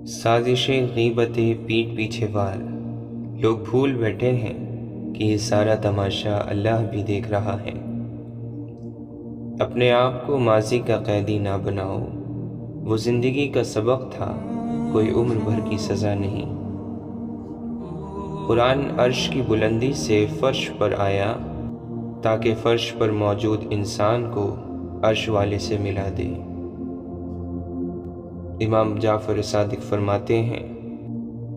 سازشیں غیبتیں پیٹھ پیچھے وار، لوگ بھول بیٹھے ہیں کہ یہ سارا تماشا اللہ بھی دیکھ رہا ہے۔ اپنے آپ کو ماضی کا قیدی نہ بناؤ، وہ زندگی کا سبق تھا، کوئی عمر بھر کی سزا نہیں۔ قرآن عرش کی بلندی سے فرش پر آیا تاکہ فرش پر موجود انسان کو عرش والے سے ملا دے۔ امام جعفر صادق فرماتے ہیں،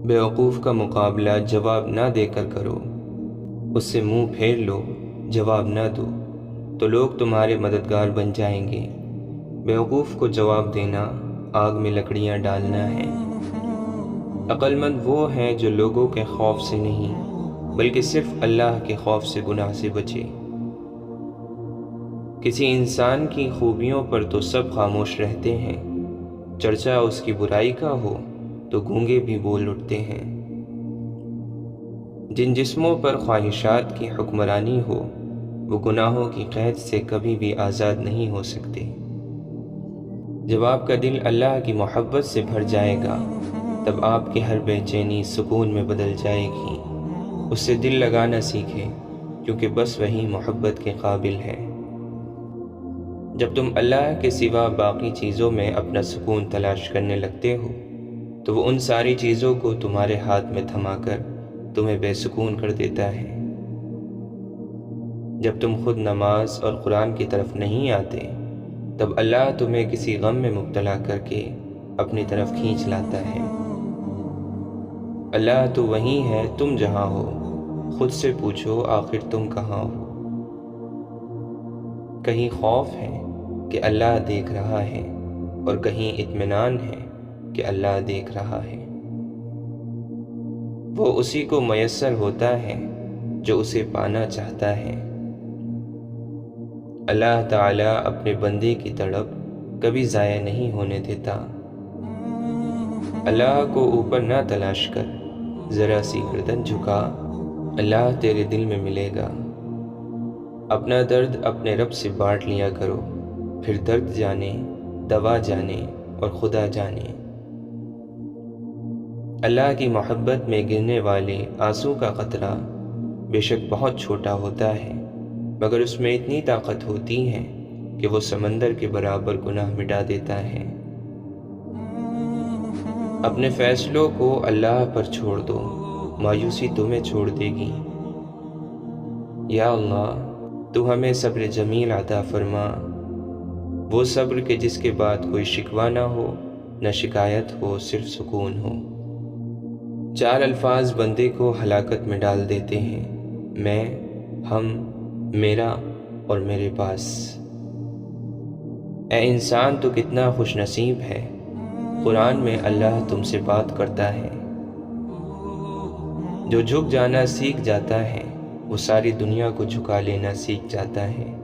بیوقوف کا مقابلہ جواب نہ دے کر کرو، اس سے منہ پھیر لو، جواب نہ دو تو لوگ تمہارے مددگار بن جائیں گے۔ بیوقوف کو جواب دینا آگ میں لکڑیاں ڈالنا ہے۔ عقل مند وہ ہیں جو لوگوں کے خوف سے نہیں بلکہ صرف اللہ کے خوف سے گناہ سے بچے۔ کسی انسان کی خوبیوں پر تو سب خاموش رہتے ہیں، چرچا اس کی برائی کا ہو تو گونگے بھی بول اٹھتے ہیں۔ جن جسموں پر خواہشات کی حکمرانی ہو وہ گناہوں کی قید سے کبھی بھی آزاد نہیں ہو سکتے۔ جب آپ کا دل اللہ کی محبت سے بھر جائے گا تب آپ کی ہر بے چینی سکون میں بدل جائے گی۔ اس سے دل لگانا سیکھیں کیونکہ بس وہی محبت کے قابل ہے۔ جب تم اللہ کے سوا باقی چیزوں میں اپنا سکون تلاش کرنے لگتے ہو تو وہ ان ساری چیزوں کو تمہارے ہاتھ میں تھما کر تمہیں بے سکون کر دیتا ہے۔ جب تم خود نماز اور قرآن کی طرف نہیں آتے تب اللہ تمہیں کسی غم میں مبتلا کر کے اپنی طرف کھینچ لاتا ہے۔ اللہ تو وہیں ہے تم جہاں ہو، خود سے پوچھو آخر تم کہاں ہو۔ کہیں خوف ہے کہ اللہ دیکھ رہا ہے اور کہیں اطمینان ہے کہ اللہ دیکھ رہا ہے۔ وہ اسی کو میسر ہوتا ہے جو اسے پانا چاہتا ہے۔ اللہ تعالیٰ اپنے بندے کی تڑپ کبھی ضائع نہیں ہونے دیتا۔ اللہ کو اوپر نہ تلاش کر، ذرا سی گردن جھکا، اللہ تیرے دل میں ملے گا۔ اپنا درد اپنے رب سے بانٹ لیا کرو، پھر درد جانے، دوا جانے اور خدا جانے۔ اللہ کی محبت میں گرنے والے آنسو کا قطرہ بے شک بہت چھوٹا ہوتا ہے مگر اس میں اتنی طاقت ہوتی ہے کہ وہ سمندر کے برابر گناہ مٹا دیتا ہے۔ اپنے فیصلوں کو اللہ پر چھوڑ دو، مایوسی تمہیں چھوڑ دے گی۔ یا اللہ تو ہمیں صبر جمیل عطا فرما، وہ صبر کے جس کے بعد کوئی شکوہ نہ ہو، نہ شکایت ہو، صرف سکون ہو۔ چار الفاظ بندے کو ہلاکت میں ڈال دیتے ہیں، میں، ہم، میرا اور میرے پاس۔ اے انسان تو کتنا خوش نصیب ہے، قرآن میں اللہ تم سے بات کرتا ہے۔ جو جھک جانا سیکھ جاتا ہے وہ ساری دنیا کو جھکا لینا سیکھ جاتا ہے۔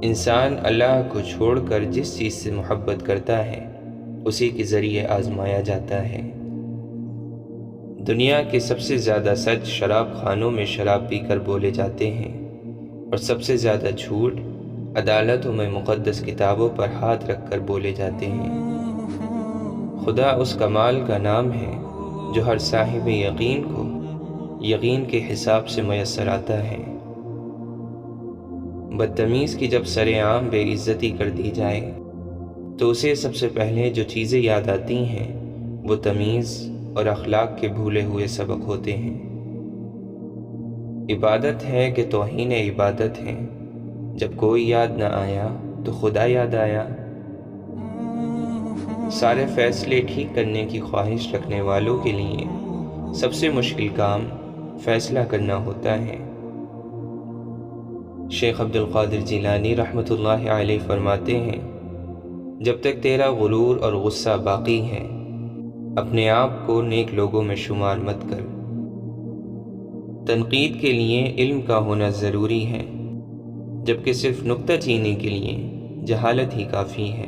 انسان اللہ کو چھوڑ کر جس چیز سے محبت کرتا ہے اسی کے ذریعے آزمایا جاتا ہے۔ دنیا کے سب سے زیادہ سچ شراب خانوں میں شراب پی کر بولے جاتے ہیں اور سب سے زیادہ جھوٹ عدالتوں میں مقدس کتابوں پر ہاتھ رکھ کر بولے جاتے ہیں۔ خدا اس کمال کا نام ہے جو ہر صاحب یقین کو یقین کے حساب سے میسر آتا ہے۔ بدتمیز کی جب سر عام بے عزتی کر دی جائے تو اسے سب سے پہلے جو چیزیں یاد آتی ہیں وہ تمیز اور اخلاق کے بھولے ہوئے سبق ہوتے ہیں۔ عبادت ہے کہ توہین عبادت ہے، جب کوئی یاد نہ آیا تو خدا یاد آیا۔ سارے فیصلے ٹھیک کرنے کی خواہش رکھنے والوں کے لیے سب سے مشکل کام فیصلہ کرنا ہوتا ہے۔ شیخ عبد القادر جیلانی رحمۃ اللہ علیہ فرماتے ہیں، جب تک تیرا غرور اور غصہ باقی ہے اپنے آپ کو نیک لوگوں میں شمار مت کر۔ تنقید کے لیے علم کا ہونا ضروری ہے جبکہ صرف نکتہ چینی کے لیے جہالت ہی کافی ہے۔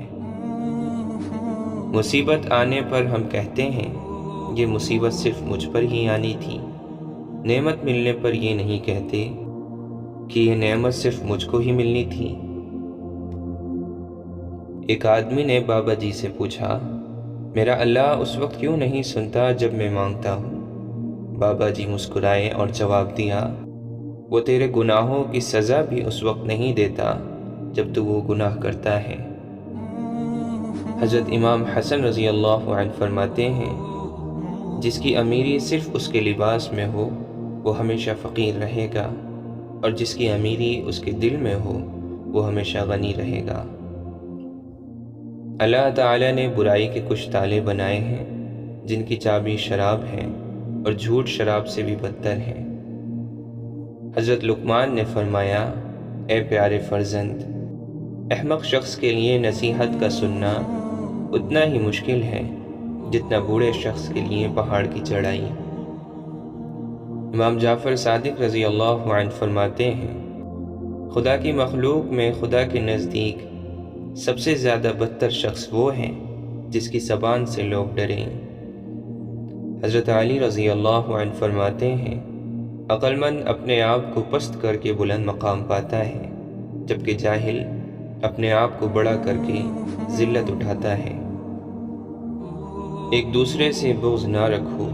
مصیبت آنے پر ہم کہتے ہیں یہ مصیبت صرف مجھ پر ہی آنی تھی، نعمت ملنے پر یہ نہیں کہتے کہ یہ نعمت صرف مجھ کو ہی ملنی تھی۔ ایک آدمی نے بابا جی سے پوچھا، میرا اللہ اس وقت کیوں نہیں سنتا جب میں مانگتا ہوں؟ بابا جی مسکرائے اور جواب دیا، وہ تیرے گناہوں کی سزا بھی اس وقت نہیں دیتا جب تو وہ گناہ کرتا ہے۔ حضرت امام حسن رضی اللہ عنہ فرماتے ہیں، جس کی امیری صرف اس کے لباس میں ہو وہ ہمیشہ فقیر رہے گا، اور جس کی امیری اس کے دل میں ہو وہ ہمیشہ غنی رہے گا۔ اللہ تعالیٰ نے برائی کے کچھ تالے بنائے ہیں جن کی چابی شراب ہے، اور جھوٹ شراب سے بھی بدتر ہے۔ حضرت لقمان نے فرمایا، اے پیارے فرزند، احمق شخص کے لیے نصیحت کا سننا اتنا ہی مشکل ہے جتنا بوڑھے شخص کے لیے پہاڑ کی چڑھائی۔ امام جعفر صادق رضی اللہ عنہ فرماتے ہیں، خدا کی مخلوق میں خدا کے نزدیک سب سے زیادہ بدتر شخص وہ ہے جس کی زبان سے لوگ ڈریں۔ حضرت علی رضی اللہ عنہ فرماتے ہیں، عقل مند اپنے آپ کو پست کر کے بلند مقام پاتا ہے، جبکہ جاہل اپنے آپ کو بڑا کر کے ذلت اٹھاتا ہے۔ ایک دوسرے سے بغض نہ رکھو،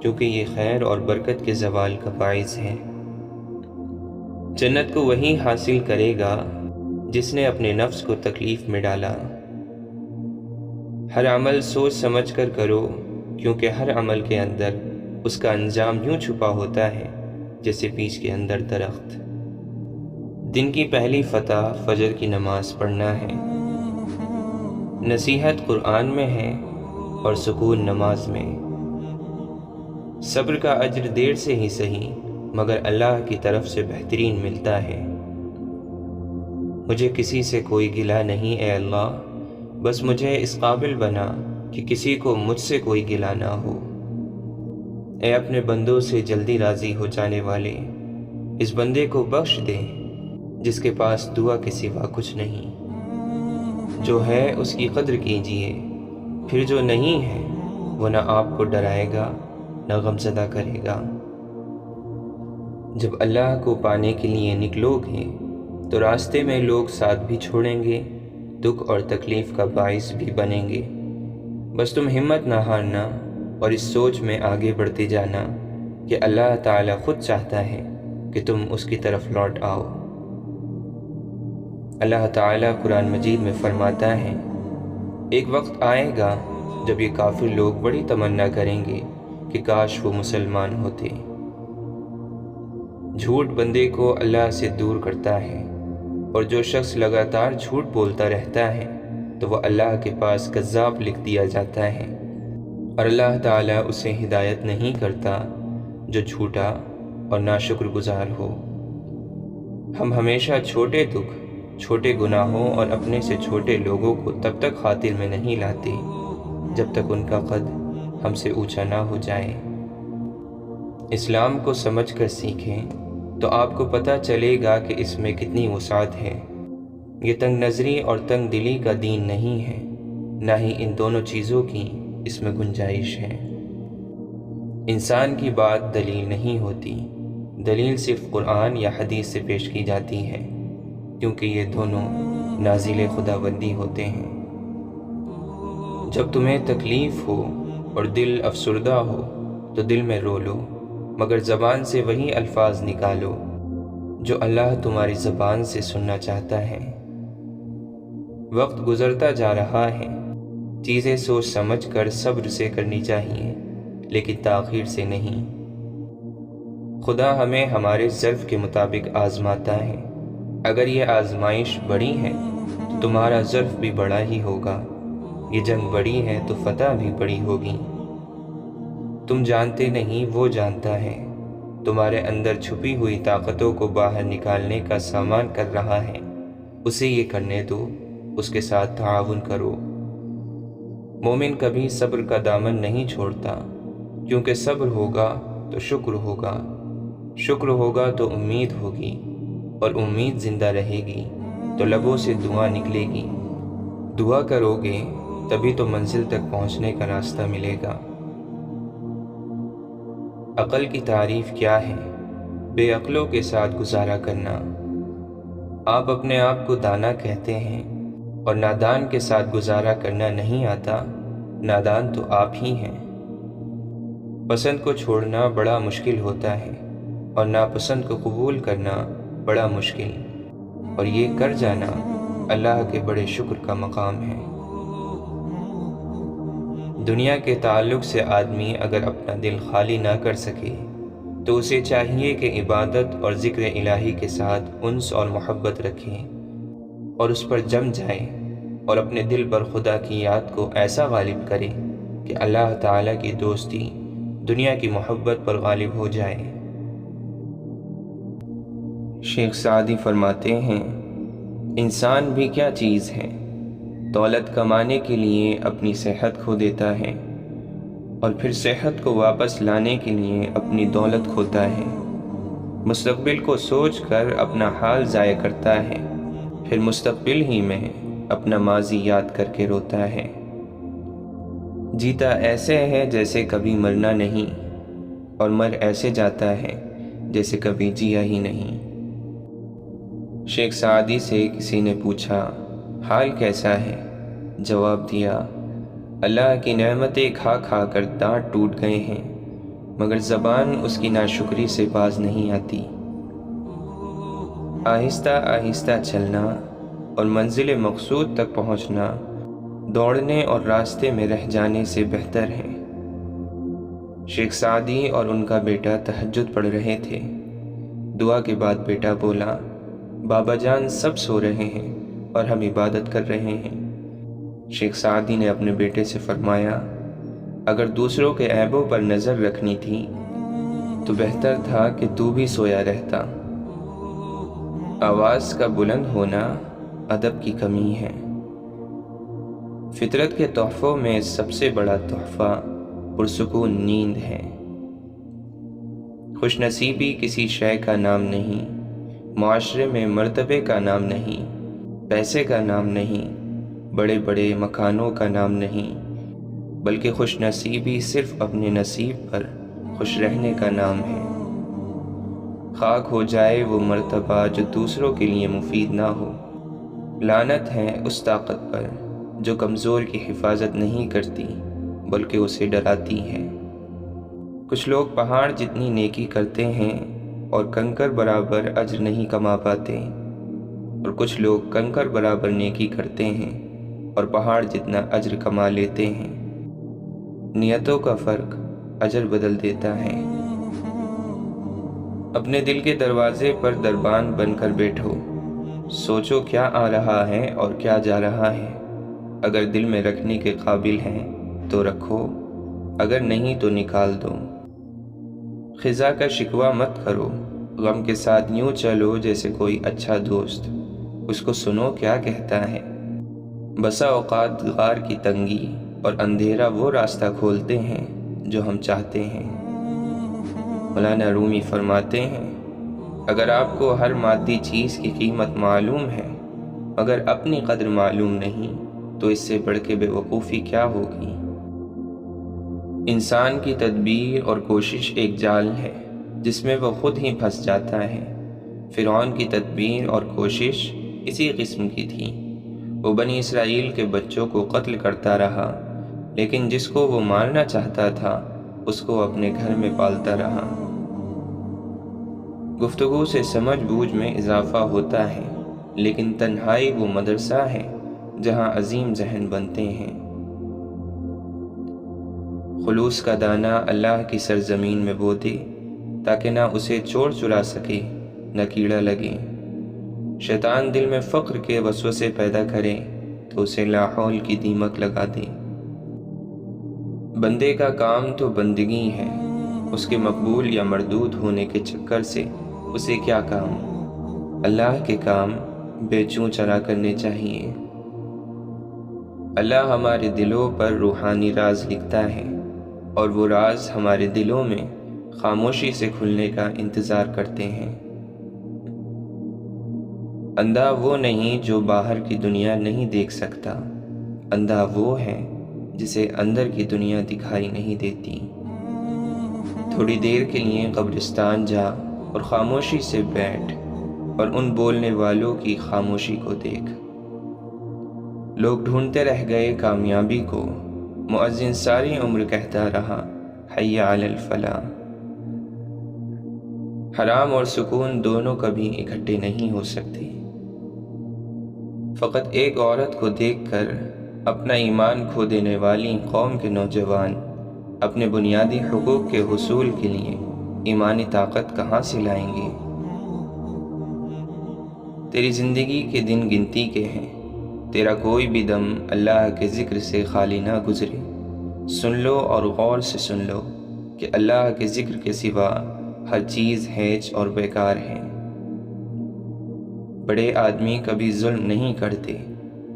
کیونکہ یہ خیر اور برکت کے زوال کا باعث ہے۔ جنت کو وہی حاصل کرے گا جس نے اپنے نفس کو تکلیف میں ڈالا۔ ہر عمل سوچ سمجھ کر کرو، کیونکہ ہر عمل کے اندر اس کا انجام یوں چھپا ہوتا ہے جیسے بیج کے اندر درخت۔ دن کی پہلی فتح فجر کی نماز پڑھنا ہے۔ نصیحت قرآن میں ہے اور سکون نماز میں۔ صبر کا اجر دیر سے ہی صحیح مگر اللہ کی طرف سے بہترین ملتا ہے۔ مجھے کسی سے کوئی گلہ نہیں اے اللہ، بس مجھے اس قابل بنا کہ کسی کو مجھ سے کوئی گلہ نہ ہو۔ اے اپنے بندوں سے جلدی راضی ہو جانے والے، اس بندے کو بخش دے جس کے پاس دعا کے سوا کچھ نہیں۔ جو ہے اس کی قدر کیجیے، پھر جو نہیں ہے وہ نہ آپ کو ڈرائے گا نہ غمزدہ کرے گا۔ جب اللہ کو پانے کے لیے نکلو گے تو راستے میں لوگ ساتھ بھی چھوڑیں گے، دکھ اور تکلیف کا باعث بھی بنیں گے۔ بس تم ہمت نہ ہارنا اور اس سوچ میں آگے بڑھتے جانا کہ اللہ تعالیٰ خود چاہتا ہے کہ تم اس کی طرف لوٹ آؤ۔ اللہ تعالیٰ قرآن مجید میں فرماتا ہے، ایک وقت آئے گا جب یہ کافر لوگ بڑی تمنا کریں گے کہ کاش وہ مسلمان ہوتے۔ جھوٹ بندے کو اللہ سے دور کرتا ہے، اور جو شخص لگاتار جھوٹ بولتا رہتا ہے تو وہ اللہ کے پاس کذاب لکھ دیا جاتا ہے، اور اللہ تعالیٰ اسے ہدایت نہیں کرتا جو جھوٹا اور ناشکر گزار ہو۔ ہم ہمیشہ چھوٹے دکھ، چھوٹے گناہوں اور اپنے سے چھوٹے لوگوں کو تب تک خاطر میں نہیں لاتے جب تک ان کا قد ہم سے اونچا نہ ہو جائے۔ اسلام کو سمجھ کر سیکھیں تو آپ کو پتہ چلے گا کہ اس میں کتنی وسعت ہے۔ یہ تنگ نظری اور تنگ دلی کا دین نہیں ہے، نہ ہی ان دونوں چیزوں کی اس میں گنجائش ہے۔ انسان کی بات دلیل نہیں ہوتی، دلیل صرف قرآن یا حدیث سے پیش کی جاتی ہے، کیونکہ یہ دونوں نازل خداوندی ہوتے ہیں۔ جب تمہیں تکلیف ہو اور دل افسردہ ہو تو دل میں رو لو، مگر زبان سے وہی الفاظ نکالو جو اللہ تمہاری زبان سے سننا چاہتا ہے۔ وقت گزرتا جا رہا ہے، چیزیں سوچ سمجھ کر صبر سے کرنی چاہیے، لیکن تاخیر سے نہیں۔ خدا ہمیں ہمارے ظرف کے مطابق آزماتا ہے۔ اگر یہ آزمائش بڑی ہے تو تمہارا ظرف بھی بڑا ہی ہوگا، یہ جنگ بڑی ہے تو فتح بھی بڑی ہوگی۔ تم جانتے نہیں وہ جانتا ہے، تمہارے اندر چھپی ہوئی طاقتوں کو باہر نکالنے کا سامان کر رہا ہے، اسے یہ کرنے دو، اس کے ساتھ تعاون کرو۔ مومن کبھی صبر کا دامن نہیں چھوڑتا، کیونکہ صبر ہوگا تو شکر ہوگا، شکر ہوگا تو امید ہوگی، اور امید زندہ رہے گی تو لبوں سے دعا نکلے گی۔ دعا کرو گے تبھی تو منزل تک پہنچنے کا راستہ ملے گا۔ عقل کی تعریف کیا ہے؟ بے عقلوں کے ساتھ گزارا کرنا۔ آپ اپنے آپ کو دانا کہتے ہیں اور نادان کے ساتھ گزارا کرنا نہیں آتا، نادان تو آپ ہی ہیں۔ پسند کو چھوڑنا بڑا مشکل ہوتا ہے اور ناپسند کو قبول کرنا بڑا مشکل، اور یہ کر جانا اللہ کے بڑے شکر کا مقام ہے۔ دنیا کے تعلق سے آدمی اگر اپنا دل خالی نہ کر سکے تو اسے چاہیے کہ عبادت اور ذکر الہی کے ساتھ انس اور محبت رکھے اور اس پر جم جائے، اور اپنے دل پر خدا کی یاد کو ایسا غالب کرے کہ اللہ تعالیٰ کی دوستی دنیا کی محبت پر غالب ہو جائے۔ شیخ سعدی فرماتے ہیں، انسان بھی کیا چیز ہے، دولت کمانے کے لیے اپنی صحت کھو دیتا ہے اور پھر صحت کو واپس لانے کے لیے اپنی دولت کھوتا ہے، مستقبل کو سوچ کر اپنا حال ضائع کرتا ہے، پھر مستقبل ہی میں اپنا ماضی یاد کر کے روتا ہے۔ جیتا ایسے ہے جیسے کبھی مرنا نہیں، اور مر ایسے جاتا ہے جیسے کبھی جیا ہی نہیں۔ شیخ سعدی سے کسی نے پوچھا، حال کیسا ہے؟ جواب دیا، اللہ کی نعمتیں کھا کھا کر دانت ٹوٹ گئے ہیں، مگر زبان اس کی ناشکری سے باز نہیں آتی۔ آہستہ آہستہ چلنا اور منزل مقصود تک پہنچنا دوڑنے اور راستے میں رہ جانے سے بہتر ہے۔ شیخ سعدی اور ان کا بیٹا تہجد پڑھ رہے تھے۔ دعا کے بعد بیٹا بولا، بابا جان سب سو رہے ہیں اور ہم عبادت کر رہے ہیں۔ شیخ سعدی نے اپنے بیٹے سے فرمایا، اگر دوسروں کے عیبوں پر نظر رکھنی تھی تو بہتر تھا کہ تو بھی سویا رہتا۔ آواز کا بلند ہونا ادب کی کمی ہے۔ فطرت کے تحفوں میں سب سے بڑا تحفہ پرسکون نیند ہے۔ خوش نصیبی کسی شے کا نام نہیں، معاشرے میں مرتبے کا نام نہیں، پیسے کا نام نہیں، بڑے بڑے مکانوں کا نام نہیں، بلکہ خوش نصیبی صرف اپنے نصیب پر خوش رہنے کا نام ہے۔ خاک ہو جائے وہ مرتبہ جو دوسروں کے لیے مفید نہ ہو۔ لعنت ہے اس طاقت پر جو کمزور کی حفاظت نہیں کرتی بلکہ اسے ڈراتی ہے۔ کچھ لوگ پہاڑ جتنی نیکی کرتے ہیں اور کنکر برابر اجر نہیں کما پاتے، اور کچھ لوگ کنکر برابر نیکی کرتے ہیں اور پہاڑ جتنا اجر کما لیتے ہیں۔ نیتوں کا فرق اجر بدل دیتا ہے۔ اپنے دل کے دروازے پر دربان بن کر بیٹھو، سوچو کیا آ رہا ہے اور کیا جا رہا ہے۔ اگر دل میں رکھنے کے قابل ہے تو رکھو، اگر نہیں تو نکال دو۔ خزاں کا شکوہ مت کرو، غم کے ساتھ یوں چلو جیسے کوئی اچھا دوست، اس کو سنو کیا کہتا ہے۔ بسا اوقات غار کی تنگی اور اندھیرا وہ راستہ کھولتے ہیں جو ہم چاہتے ہیں۔ مولانا رومی فرماتے ہیں، اگر آپ کو ہر مادی چیز کی قیمت معلوم ہے مگر اپنی قدر معلوم نہیں تو اس سے بڑھ کے بے وقوفی کیا ہوگی۔ انسان کی تدبیر اور کوشش ایک جال ہے جس میں وہ خود ہی پھنس جاتا ہے۔ فرعون کی تدبیر اور کوشش اسی قسم کی تھی۔ وہ بنی اسرائیل کے بچوں کو قتل کرتا رہا، لیکن جس کو وہ مارنا چاہتا تھا اس کو اپنے گھر میں پالتا رہا۔ گفتگو سے سمجھ بوجھ میں اضافہ ہوتا ہے، لیکن تنہائی وہ مدرسہ ہے جہاں عظیم ذہن بنتے ہیں۔ خلوص کا دانہ اللہ کی سرزمین میں بو دے تاکہ نہ اسے چور چرا سکے نہ کیڑا لگے۔ شیطان دل میں فقر کے وسوسے پیدا کرے تو اسے لاحول کی دیمک لگا دے۔ بندے کا کام تو بندگی ہے، اس کے مقبول یا مردود ہونے کے چکر سے اسے کیا کام۔ اللہ کے کام بے چوں چرا کرنے چاہیے۔ اللہ ہمارے دلوں پر روحانی راز لکھتا ہے اور وہ راز ہمارے دلوں میں خاموشی سے کھلنے کا انتظار کرتے ہیں۔ اندھا وہ نہیں جو باہر کی دنیا نہیں دیکھ سکتا، اندھا وہ ہے جسے اندر کی دنیا دکھائی نہیں دیتی۔ تھوڑی دیر کے لیے قبرستان جا اور خاموشی سے بیٹھ اور ان بولنے والوں کی خاموشی کو دیکھ۔ لوگ ڈھونڈتے رہ گئے کامیابی کو، مؤذن ساری عمر کہتا رہا حی علی الفلاح۔ حرام اور سکون دونوں کبھی اکٹھے نہیں ہو سکتے۔ فقط ایک عورت کو دیکھ کر اپنا ایمان کھو دینے والی قوم کے نوجوان اپنے بنیادی حقوق کے حصول کے لیے ایمانی طاقت کہاں سے لائیں گے؟ تیری زندگی کے دن گنتی کے ہیں، تیرا کوئی بھی دم اللہ کے ذکر سے خالی نہ گزرے۔ سن لو اور غور سے سن لو کہ اللہ کے ذکر کے سوا ہر چیز ہیچ اور بیکار ہے۔ بڑے آدمی کبھی ظلم نہیں کرتے،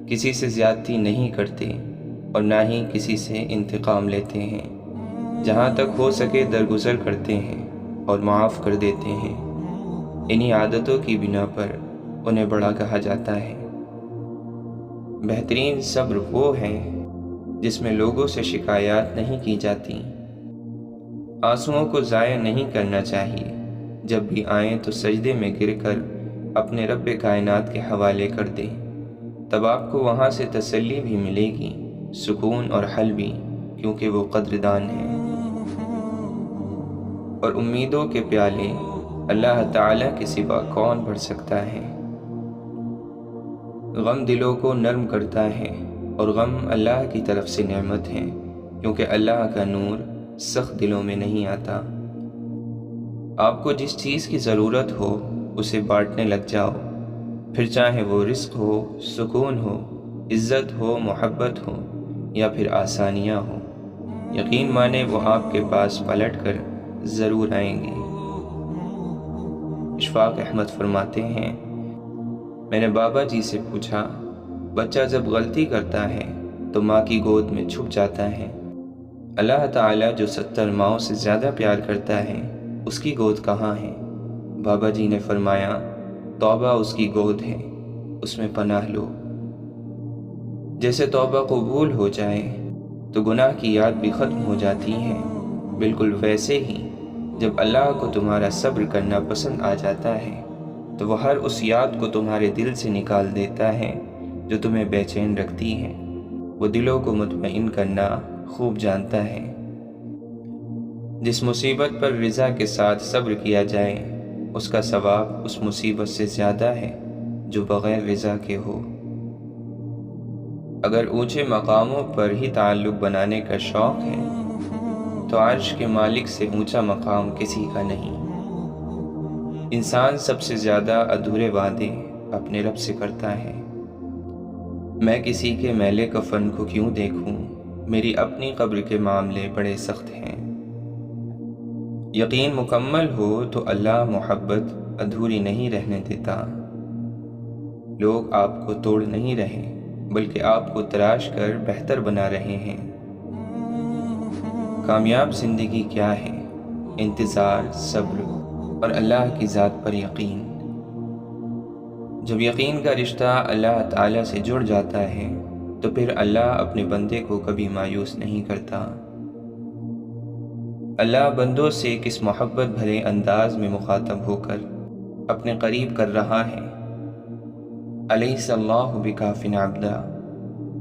کسی سے زیادتی نہیں کرتے اور نہ ہی کسی سے انتقام لیتے ہیں۔ جہاں تک ہو سکے درگزر کرتے ہیں اور معاف کر دیتے ہیں۔ انہی عادتوں کی بنا پر انہیں بڑا کہا جاتا ہے۔ بہترین صبر وہ ہے جس میں لوگوں سے شکایات نہیں کی جاتی۔ آنسوؤں کو ضائع نہیں کرنا چاہیے، جب بھی آئیں تو سجدے میں گر کر اپنے رب کائنات کے حوالے کر دیں، تب آپ کو وہاں سے تسلی بھی ملے گی، سکون اور حل بھی، کیونکہ وہ قدردان ہے۔ اور امیدوں کے پیالے اللہ تعالیٰ کے سوا کون بھر سکتا ہے؟ غم دلوں کو نرم کرتا ہے، اور غم اللہ کی طرف سے نعمت ہے، کیونکہ اللہ کا نور سخت دلوں میں نہیں آتا۔ آپ کو جس چیز کی ضرورت ہو اسے بانٹنے لگ جاؤ، پھر چاہے وہ رزق ہو، سکون ہو، عزت ہو، محبت ہو یا پھر آسانیاں ہو، یقین مانے وہ آپ کے پاس پلٹ کر ضرور آئیں گے۔ اشفاق احمد فرماتے ہیں، میں نے بابا جی سے پوچھا، بچہ جب غلطی کرتا ہے تو ماں کی گود میں چھپ جاتا ہے، اللہ تعالیٰ جو 70 ماؤں سے زیادہ پیار کرتا ہے اس کی گود کہاں ہے؟ بابا جی نے فرمایا، توبہ اس کی گود ہے، اس میں پناہ لو۔ جیسے توبہ قبول ہو جائے تو گناہ کی یاد بھی ختم ہو جاتی ہے، بالکل ویسے ہی جب اللہ کو تمہارا صبر کرنا پسند آ جاتا ہے تو وہ ہر اس یاد کو تمہارے دل سے نکال دیتا ہے جو تمہیں بے چین رکھتی ہے۔ وہ دلوں کو مطمئن کرنا خوب جانتا ہے۔ جس مصیبت پر رضا کے ساتھ صبر کیا جائے اس کا ثواب اس مصیبت سے زیادہ ہے جو بغیر رضا کے ہو۔ اگر اونچے مقاموں پر ہی تعلق بنانے کا شوق ہے تو عرش کے مالک سے اونچا مقام کسی کا نہیں۔ انسان سب سے زیادہ ادھورے وعدے اپنے رب سے کرتا ہے۔ میں کسی کے میلے کفن کو کیوں دیکھوں، میری اپنی قبر کے معاملے بڑے سخت ہیں۔ یقین مکمل ہو تو اللہ محبت ادھوری نہیں رہنے دیتا۔ لوگ آپ کو توڑ نہیں رہے بلکہ آپ کو تراش کر بہتر بنا رہے ہیں۔ کامیاب زندگی کیا ہے؟ انتظار، صبر اور اللہ کی ذات پر یقین۔ جب یقین کا رشتہ اللہ تعالیٰ سے جڑ جاتا ہے تو پھر اللہ اپنے بندے کو کبھی مایوس نہیں کرتا۔ اللہ بندوں سے کس محبت بھرے انداز میں مخاطب ہو کر اپنے قریب کر رہا ہے۔ الیس اللہ بکاف عبدا،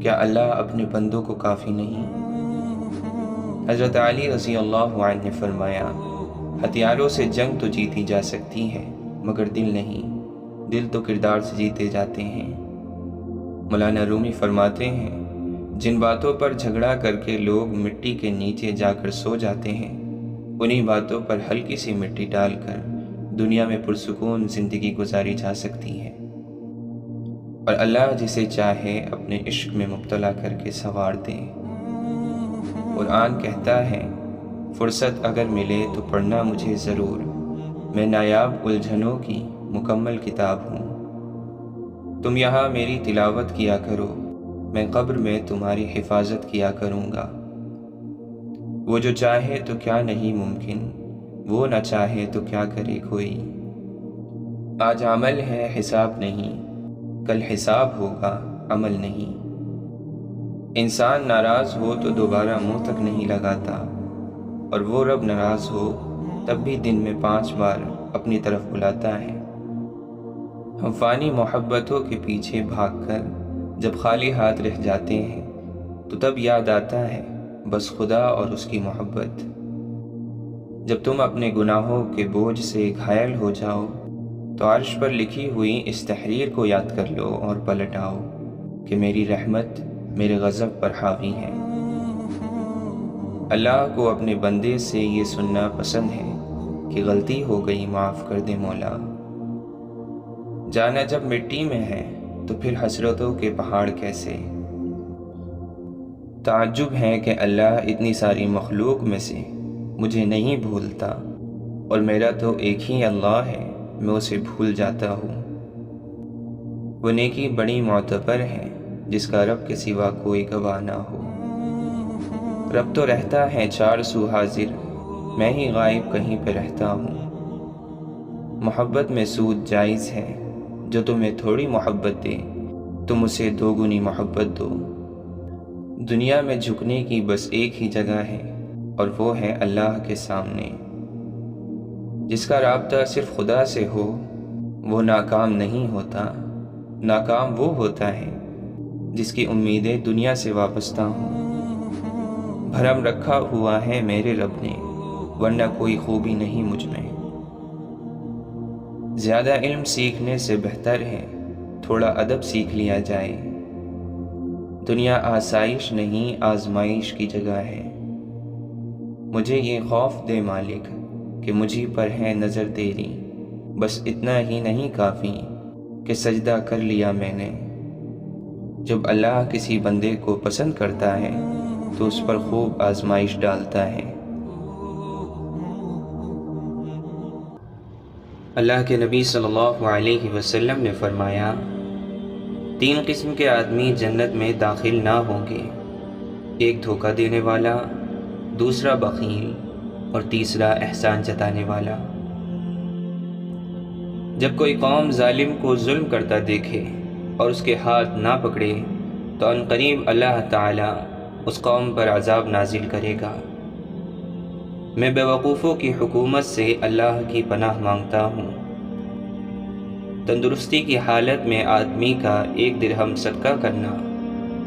کیا اللہ اپنے بندوں کو کافی نہیں؟ حضرت علی رضی اللہ عنہ نے فرمایا، ہتھیاروں سے جنگ تو جیتی جا سکتی ہے مگر دل نہیں، دل تو کردار سے جیتے جاتے ہیں۔ مولانا رومی فرماتے ہیں، جن باتوں پر جھگڑا کر کے لوگ مٹی کے نیچے جا کر سو جاتے ہیں، انہی باتوں پر ہلکی سی مٹی ڈال کر دنیا میں پرسکون زندگی گزاری جا سکتی ہے، اور اللہ جسے چاہے اپنے عشق میں مبتلا کر کے سنوار دے۔ قرآن کہتا ہے، فرصت اگر ملے تو پڑھنا مجھے ضرور، میں نایاب الجھنوں کی مکمل کتاب ہوں۔ تم یہاں میری تلاوت کیا کرو، میں قبر میں تمہاری حفاظت کیا کروں گا۔ وہ جو چاہے تو کیا نہیں ممکن، وہ نہ چاہے تو کیا کرے کوئی۔ آج عمل ہے حساب نہیں، کل حساب ہوگا عمل نہیں۔ انسان ناراض ہو تو دوبارہ منہ تک نہیں لگاتا، اور وہ رب ناراض ہو تب بھی دن میں 5 بار اپنی طرف بلاتا ہے۔ ہم فانی محبتوں کے پیچھے بھاگ کر جب خالی ہاتھ رہ جاتے ہیں تو تب یاد آتا ہے بس خدا اور اس کی محبت۔ جب تم اپنے گناہوں کے بوجھ سے گھائل ہو جاؤ تو عرش پر لکھی ہوئی اس تحریر کو یاد کر لو اور پلٹ آؤ کہ میری رحمت میرے غضب پر حاوی ہے۔ اللہ کو اپنے بندے سے یہ سننا پسند ہے کہ غلطی ہو گئی معاف کر دے مولا۔ جانا جب مٹی میں ہے تو پھر حسرتوں کے پہاڑ کیسے۔ تعجب ہے کہ اللہ اتنی ساری مخلوق میں سے مجھے نہیں بھولتا، اور میرا تو ایک ہی اللہ ہے، میں اسے بھول جاتا ہوں۔ وہ نیکی بڑی معتبر ہے جس کا رب کے سوا کوئی گواہ نہ ہو۔ رب تو رہتا ہے چار سو حاضر، میں ہی غائب کہیں پہ رہتا ہوں۔ محبت میں سود جائز ہے، جو تمہیں تھوڑی محبت دے تم اسے دوگنی محبت دو۔ دنیا میں جھکنے کی بس ایک ہی جگہ ہے، اور وہ ہے اللہ کے سامنے۔ جس کا رابطہ صرف خدا سے ہو وہ ناکام نہیں ہوتا، ناکام وہ ہوتا ہے جس کی امیدیں دنیا سے وابستہ ہوں۔ بھرم رکھا ہوا ہے میرے رب نے، ورنہ کوئی خوبی نہیں مجھ میں۔ زیادہ علم سیکھنے سے بہتر ہے تھوڑا ادب سیکھ لیا جائے۔ دنیا آسائش نہیں آزمائش کی جگہ ہے۔ مجھے یہ خوف دے مالک کہ مجھے پر ہے نظر تیری، بس اتنا ہی نہیں کافی کہ سجدہ کر لیا میں نے۔ جب اللہ کسی بندے کو پسند کرتا ہے تو اس پر خوب آزمائش ڈالتا ہے۔ اللہ کے نبی صلی اللہ علیہ وسلم نے فرمایا، 3 قسم کے آدمی جنت میں داخل نہ ہوں گے، ایک دھوکہ دینے والا، دوسرا بخیل، اور تیسرا احسان جتانے والا۔ جب کوئی قوم ظالم کو ظلم کرتا دیکھے اور اس کے ہاتھ نہ پکڑے تو عنقریب اللہ تعالی اس قوم پر عذاب نازل کرے گا۔ میں بے وقوفوں کی حکومت سے اللہ کی پناہ مانگتا ہوں۔ تندرستی کی حالت میں آدمی کا 1 درہم صدقہ کرنا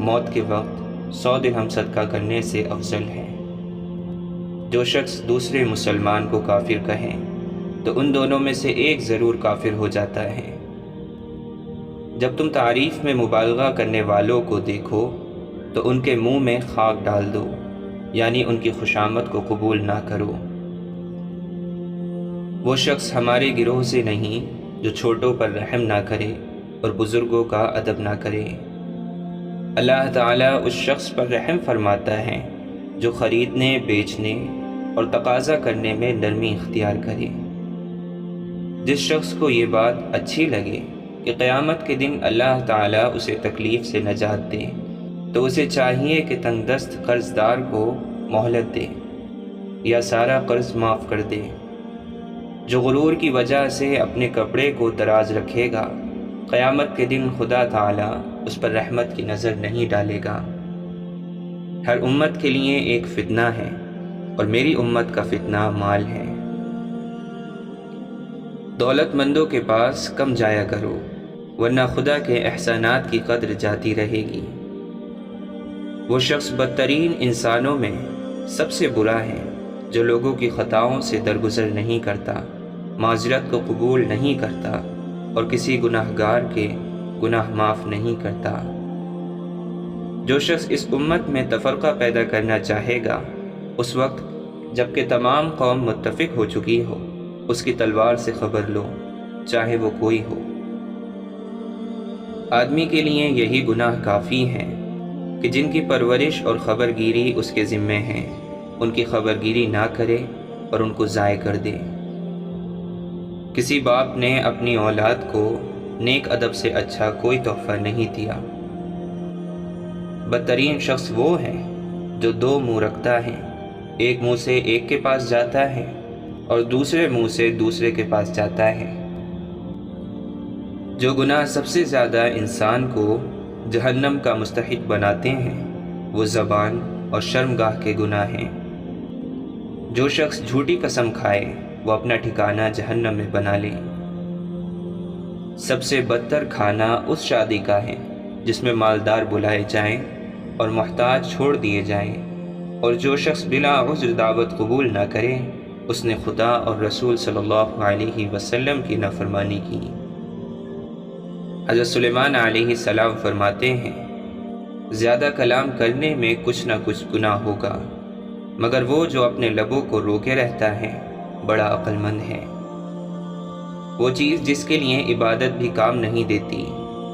موت کے وقت 100 درہم صدقہ کرنے سے افضل ہے۔ جو شخص دوسرے مسلمان کو کافر کہیں تو ان دونوں میں سے ایک ضرور کافر ہو جاتا ہے۔ جب تم تعریف میں مبالغہ کرنے والوں کو دیکھو تو ان کے منہ میں خاک ڈال دو، یعنی ان کی خوشامد کو قبول نہ کرو۔ وہ شخص ہمارے گروہ سے نہیں جو چھوٹوں پر رحم نہ کرے اور بزرگوں کا ادب نہ کرے۔ اللہ تعالیٰ اس شخص پر رحم فرماتا ہے جو خریدنے، بیچنے اور تقاضا کرنے میں نرمی اختیار کرے۔ جس شخص کو یہ بات اچھی لگے کہ قیامت کے دن اللہ تعالیٰ اسے تکلیف سے نجات دے تو اسے چاہیے کہ تنگ دست قرض دار کو مہلت دے یا سارا قرض معاف کر دے۔ جو غرور کی وجہ سے اپنے کپڑے کو دراز رکھے گا، قیامت کے دن خدا تعالیٰ اس پر رحمت کی نظر نہیں ڈالے گا۔ ہر امت کے لیے ایک فتنہ ہے، اور میری امت کا فتنہ مال ہے۔ دولت مندوں کے پاس کم جایا کرو، ورنہ خدا کے احسانات کی قدر جاتی رہے گی۔ وہ شخص بدترین انسانوں میں سب سے برا ہے جو لوگوں کی خطاؤں سے درگزر نہیں کرتا، معذرت کو قبول نہیں کرتا اور کسی گناہ گار کے گناہ معاف نہیں کرتا۔ جو شخص اس امت میں تفرقہ پیدا کرنا چاہے گا، اس وقت جب کہ تمام قوم متفق ہو چکی ہو، اس کی تلوار سے خبر لو، چاہے وہ کوئی ہو۔ آدمی کے لیے یہی گناہ کافی ہے کہ جن کی پرورش اور خبر گیری اس کے ذمے ہیں، ان کی خبر گیری نہ کرے اور ان کو ضائع کر دے۔ کسی باپ نے اپنی اولاد کو نیک ادب سے اچھا کوئی تحفہ نہیں دیا۔ بدترین شخص وہ ہے جو 2 منہ رکھتا ہے، ایک منہ سے ایک کے پاس جاتا ہے اور دوسرے منہ سے دوسرے کے پاس جاتا ہے۔ جو گناہ سب سے زیادہ انسان کو جہنم کا مستحق بناتے ہیں وہ زبان اور شرمگاہ کے گناہ ہیں۔ جو شخص جھوٹی قسم کھائے وہ اپنا ٹھکانہ جہنم میں بنا لے۔ سب سے بدتر کھانا اس شادی کا ہے جس میں مالدار بلائے جائیں اور محتاج چھوڑ دیے جائیں۔ اور جو شخص بلا عذر دعوت قبول نہ کرے اس نے خدا اور رسول صلی اللہ علیہ وسلم کی نافرمانی کی۔ حضرت سلیمان علیہ السلام فرماتے ہیں، زیادہ کلام کرنے میں کچھ نہ کچھ گناہ ہوگا، مگر وہ جو اپنے لبوں کو روکے رہتا ہے بڑا عقل مند ہے۔ وہ چیز جس کے لیے عبادت بھی کام نہیں دیتی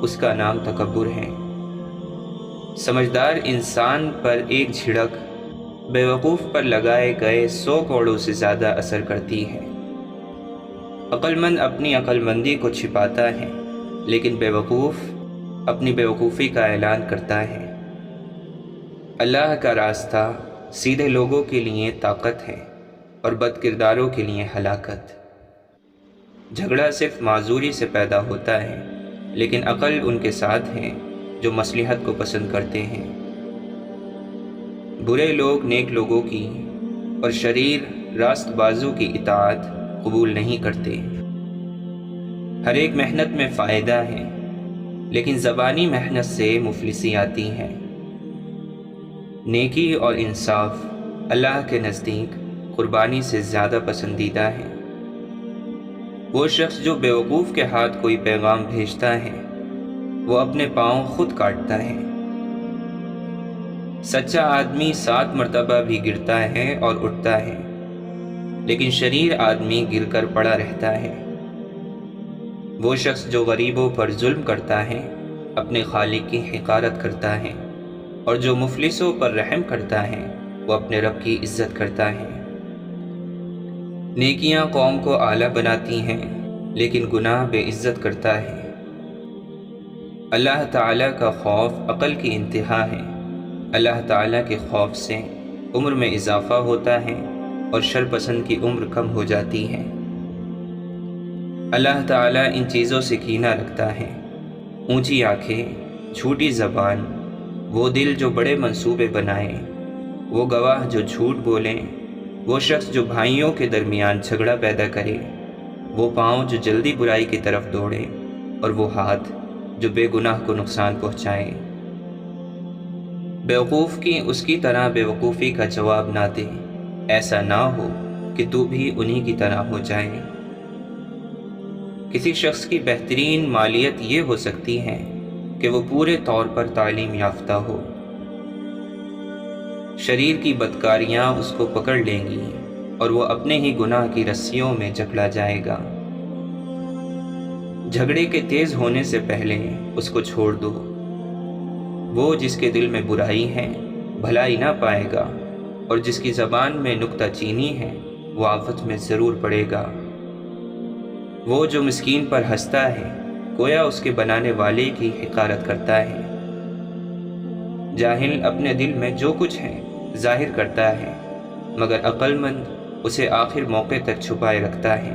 اس کا نام تکبر ہے۔ سمجھدار انسان پر ایک جھڑک بیوقوف پر لگائے گئے 100 کوڑوں سے زیادہ اثر کرتی ہے۔ عقل مند اپنی عقل مندی کو چھپاتا ہے، لیکن بیوقوف اپنی بیوقوفی کا اعلان کرتا ہے۔ اللہ کا راستہ سیدھے لوگوں کے لیے طاقت ہے اور بد کرداروں کے لیے ہلاکت۔ جھگڑا صرف معذوری سے پیدا ہوتا ہے، لیکن عقل ان کے ساتھ ہے جو مصلحت کو پسند کرتے ہیں۔ برے لوگ نیک لوگوں کی اور شریر راست بازو کی اطاعت قبول نہیں کرتے۔ ہر ایک محنت میں فائدہ ہے، لیکن زبانی محنت سے مفلسی آتی ہے۔ نیکی اور انصاف اللہ کے نزدیک قربانی سے زیادہ پسندیدہ ہے۔ وہ شخص جو بیوقوف کے ہاتھ کوئی پیغام بھیجتا ہے وہ اپنے پاؤں خود کاٹتا ہے۔ سچا آدمی 7 مرتبہ بھی گرتا ہے اور اٹھتا ہے، لیکن شریر آدمی گر کر پڑا رہتا ہے۔ وہ شخص جو غریبوں پر ظلم کرتا ہے اپنے خالق کی حقارت کرتا ہے، اور جو مفلسوں پر رحم کرتا ہے وہ اپنے رب کی عزت کرتا ہے۔ نیکیاں قوم کو اعلیٰ بناتی ہیں، لیکن گناہ بے عزت کرتا ہے۔ اللہ تعالیٰ کا خوف عقل کی انتہا ہے۔ اللہ تعالیٰ کے خوف سے عمر میں اضافہ ہوتا ہے اور شر پسند کی عمر کم ہو جاتی ہے۔ اللہ تعالیٰ ان چیزوں سے کینہ رکھتا ہے: اونچی آنکھیں، چھوٹی زبان، وہ دل جو بڑے منصوبے بنائیں، وہ گواہ جو جھوٹ بولیں، وہ شخص جو بھائیوں کے درمیان جھگڑا پیدا کرے، وہ پاؤں جو جلدی برائی کی طرف دوڑیں، اور وہ ہاتھ جو بے گناہ کو نقصان پہنچائیں۔ بیوقوف کی اس کی طرح بیوقوفی کا جواب نہ دے، ایسا نہ ہو کہ تو بھی انہی کی طرح ہو جائے۔ کسی شخص کی بہترین مالیت یہ ہو سکتی ہے کہ وہ پورے طور پر تعلیم یافتہ ہو۔ شریر کی بدکاریاں اس کو پکڑ لیں گی اور وہ اپنے ہی گناہ کی رسیوں میں جکڑا جائے گا۔ جھگڑے کے تیز ہونے سے پہلے اس کو چھوڑ دو۔ وہ جس کے دل میں برائی ہے بھلائی نہ پائے گا، اور جس کی زبان میں نکتہ چینی ہے وہ آفت میں ضرور پڑے گا۔ وہ جو مسکین پر ہنستا ہے گویا اس کے بنانے والے کی حقارت کرتا ہے۔ جاہل اپنے دل میں جو کچھ ہے ظاہر کرتا ہے، مگر عقل مند اسے آخر موقع تک چھپائے رکھتا ہے۔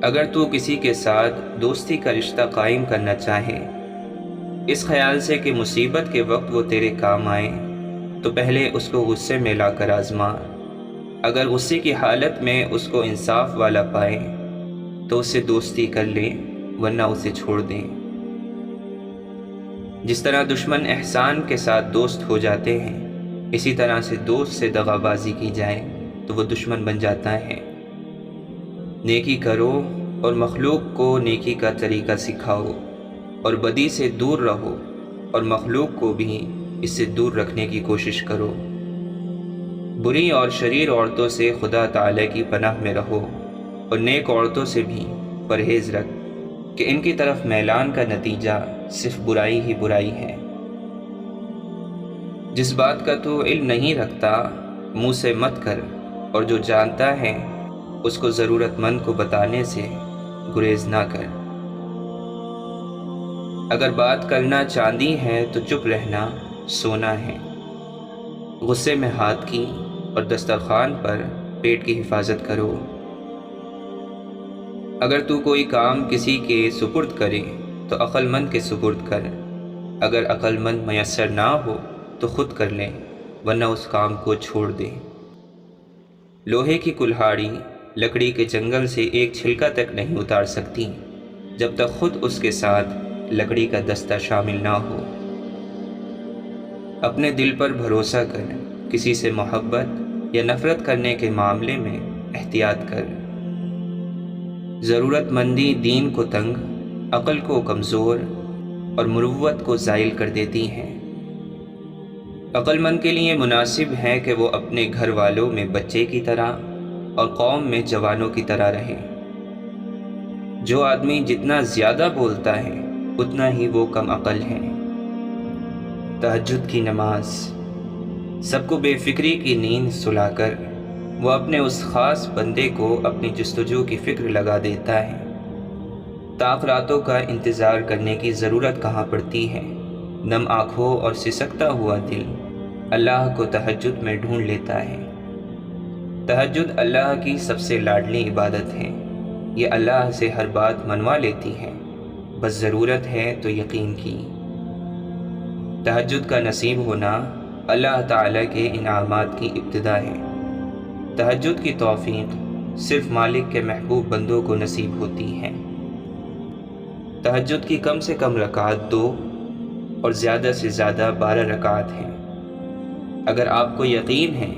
اگر تو کسی کے ساتھ دوستی کا رشتہ قائم کرنا چاہے اس خیال سے کہ مصیبت کے وقت وہ تیرے کام آئے، تو پہلے اس کو غصے میں لا کر آزما۔ اگر غصے کی حالت میں اس کو انصاف والا پائے تو اس سے دوستی کر لے، ورنہ اسے چھوڑ دیں۔ جس طرح دشمن احسان کے ساتھ دوست ہو جاتے ہیں، اسی طرح سے دوست سے دغا بازی کی جائے تو وہ دشمن بن جاتا ہے۔ نیکی کرو اور مخلوق کو نیکی کا طریقہ سکھاؤ، اور بدی سے دور رہو اور مخلوق کو بھی اس سے دور رکھنے کی کوشش کرو۔ بری اور شریر عورتوں سے خدا تعالی کی پناہ میں رہو، اور نیک عورتوں سے بھی پرہیز رکھ کہ ان کی طرف میلان کا نتیجہ صرف برائی ہی برائی ہے۔ جس بات کا تو علم نہیں رکھتا منہ سے مت کر، اور جو جانتا ہے اس کو ضرورت مند کو بتانے سے گریز نہ کر۔ اگر بات کرنا چاندی ہے تو چپ رہنا سونا ہے۔ غصے میں ہاتھ کی اور دسترخوان پر پیٹ کی حفاظت کرو۔ اگر تو کوئی کام کسی کے سپرد کرے تو عقل مند کے سپرد کر۔ اگر عقل مند میسر نہ ہو تو خود کر لے، ورنہ اس کام کو چھوڑ دے۔ لوہے کی کلہاڑی لکڑی کے جنگل سے ایک چھلکا تک نہیں اتار سکتی جب تک خود اس کے ساتھ لکڑی کا دستہ شامل نہ ہو۔ اپنے دل پر بھروسہ کر، کسی سے محبت یا نفرت کرنے کے معاملے میں احتیاط کر۔ ضرورت مندی دین کو تنگ، عقل کو کمزور اور مروت کو زائل کر دیتی ہیں۔ عقل مند کے لیے مناسب ہے کہ وہ اپنے گھر والوں میں بچے کی طرح اور قوم میں جوانوں کی طرح رہے۔ جو آدمی جتنا زیادہ بولتا ہے اتنا ہی وہ کم عقل ہے۔ تہجد کی نماز۔ سب کو بے فکری کی نیند سلا کر وہ اپنے اس خاص بندے کو اپنی جستجو کی فکر لگا دیتا ہے۔ طاق راتوں کا انتظار کرنے کی ضرورت کہاں پڑتی ہے۔ نم آنکھوں اور سسکتا ہوا دل اللہ کو تہجد میں ڈھونڈ لیتا ہے۔ تہجد اللہ کی سب سے لاڈلی عبادت ہے۔ یہ اللہ سے ہر بات منوا لیتی ہے، بس ضرورت ہے تو یقین کی۔ تہجد کا نصیب ہونا اللہ تعالیٰ کے انعامات کی ابتدا ہے۔ تہجد کی توفیق صرف مالک کے محبوب بندوں کو نصیب ہوتی ہے۔ تہجد کی کم سے کم رکعت 2 اور زیادہ سے زیادہ 12 رکعت ہیں۔ اگر آپ کو یقین ہے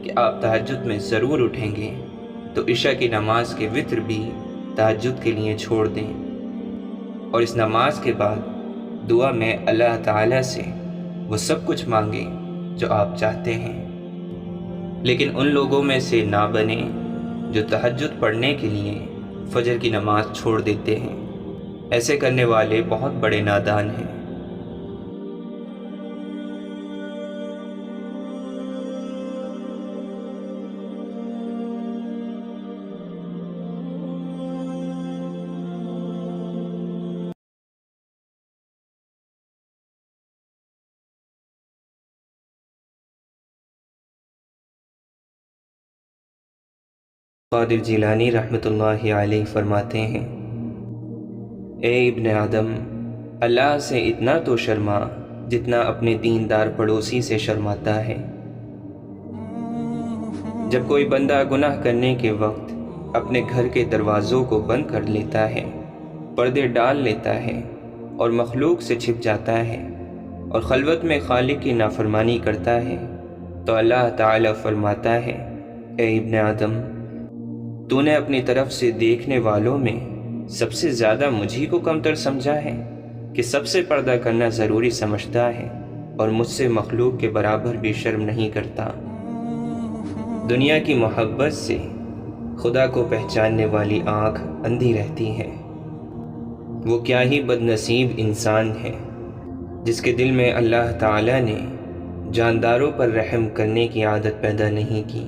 کہ آپ تہجد میں ضرور اٹھیں گے تو عشاء کی نماز کے وتر بھی تہجد کے لیے چھوڑ دیں، اور اس نماز کے بعد دعا میں اللہ تعالیٰ سے وہ سب کچھ مانگیں جو آپ چاہتے ہیں۔ لیکن ان لوگوں میں سے نہ بنیں جو تہجد پڑھنے کے لیے فجر کی نماز چھوڑ دیتے ہیں۔ ایسے کرنے والے بہت بڑے نادان ہیں۔ قادر جیلانی رحمۃ اللہ علیہ فرماتے ہیں، اے ابن آدم، اللہ سے اتنا تو شرما جتنا اپنے دیندار پڑوسی سے شرماتا ہے۔ جب کوئی بندہ گناہ کرنے کے وقت اپنے گھر کے دروازوں کو بند کر لیتا ہے، پردے ڈال لیتا ہے اور مخلوق سے چھپ جاتا ہے اور خلوت میں خالق کی نافرمانی کرتا ہے، تو اللہ تعالیٰ فرماتا ہے، اے ابن آدم، تو نے اپنی طرف سے دیکھنے والوں میں سب سے زیادہ مجھی کو کمتر سمجھا ہے کہ سب سے پردہ کرنا ضروری سمجھتا ہے اور مجھ سے مخلوق کے برابر بھی شرم نہیں کرتا۔ دنیا کی محبت سے خدا کو پہچاننے والی آنکھ اندھی رہتی ہے۔ وہ کیا ہی بد نصیب انسان ہے جس کے دل میں اللہ تعالیٰ نے جانداروں پر رحم کرنے کی عادت پیدا نہیں کی۔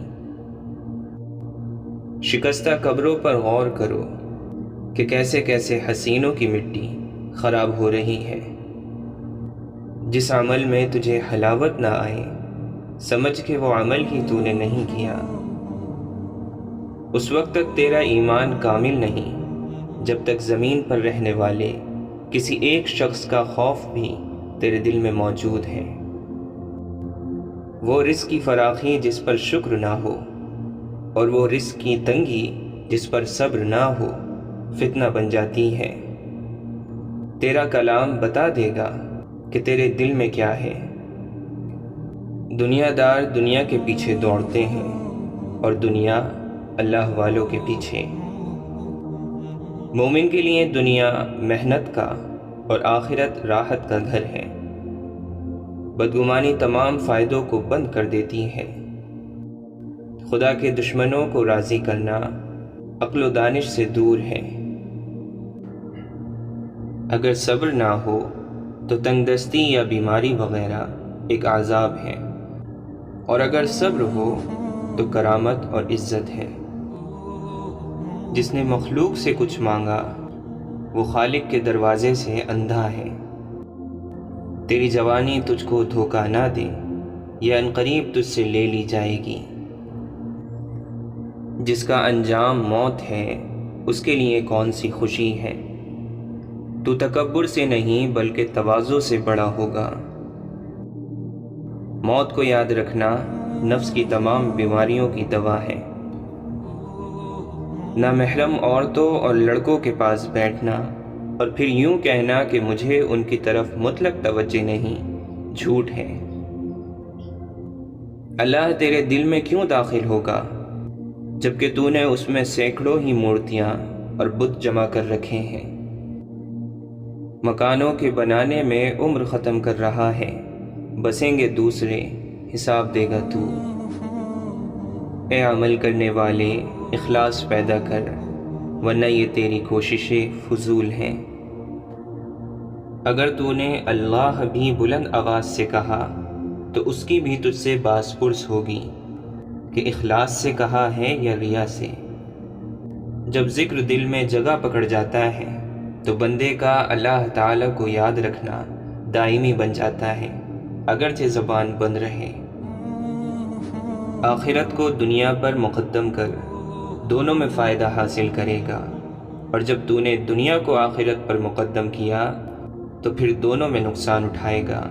شکستہ قبروں پر غور کرو کہ کیسے کیسے حسینوں کی مٹی خراب ہو رہی ہے۔ جس عمل میں تجھے حلاوت نہ آئے سمجھ کہ وہ عمل ہی تو نے نہیں کیا۔ اس وقت تک تیرا ایمان کامل نہیں جب تک زمین پر رہنے والے کسی ایک شخص کا خوف بھی تیرے دل میں موجود ہے۔ وہ رزق کی فراخی جس پر شکر نہ ہو اور وہ رزق کی تنگی جس پر صبر نہ ہو فتنہ بن جاتی ہے۔ تیرا کلام بتا دے گا کہ تیرے دل میں کیا ہے۔ دنیا دار دنیا کے پیچھے دوڑتے ہیں اور دنیا اللہ والوں کے پیچھے۔ مومن کے لیے دنیا محنت کا اور آخرت راحت کا گھر ہے۔ بدگمانی تمام فائدوں کو بند کر دیتی ہے۔ خدا کے دشمنوں کو راضی کرنا عقل و دانش سے دور ہے۔ اگر صبر نہ ہو تو تنگ دستی یا بیماری وغیرہ ایک عذاب ہے، اور اگر صبر ہو تو کرامت اور عزت ہے۔ جس نے مخلوق سے کچھ مانگا وہ خالق کے دروازے سے اندھا ہے۔ تیری جوانی تجھ کو دھوکہ نہ دے، یہ عنقریب تجھ سے لے لی جائے گی۔ جس کا انجام موت ہے اس کے لیے کون سی خوشی ہے۔ تو تکبر سے نہیں بلکہ تواضع سے بڑا ہوگا۔ موت کو یاد رکھنا نفس کی تمام بیماریوں کی دوا ہے۔ نامحرم عورتوں اور لڑکوں کے پاس بیٹھنا اور پھر یوں کہنا کہ مجھے ان کی طرف مطلق توجہ نہیں، جھوٹ ہے۔ اللہ تیرے دل میں کیوں داخل ہوگا جبکہ تو نے اس میں سینکڑوں ہی مورتیاں اور بت جمع کر رکھے ہیں۔ مکانوں کے بنانے میں عمر ختم کر رہا ہے، بسیں گے دوسرے، حساب دے گا تو۔ اے عمل کرنے والے، اخلاص پیدا کر، ورنہ یہ تیری کوششیں فضول ہیں۔ اگر تو نے اللہ بھی بلند آواز سے کہا تو اس کی بھی تجھ سے باز پرس ہوگی کہ اخلاص سے کہا ہے یا ریا سے۔ جب ذکر دل میں جگہ پکڑ جاتا ہے تو بندے کا اللہ تعالیٰ کو یاد رکھنا دائمی بن جاتا ہے، اگرچہ زبان بند رہے۔ آخرت کو دنیا پر مقدم کر، دونوں میں فائدہ حاصل کرے گا، اور جب تو نے دنیا کو آخرت پر مقدم کیا تو پھر دونوں میں نقصان اٹھائے گا۔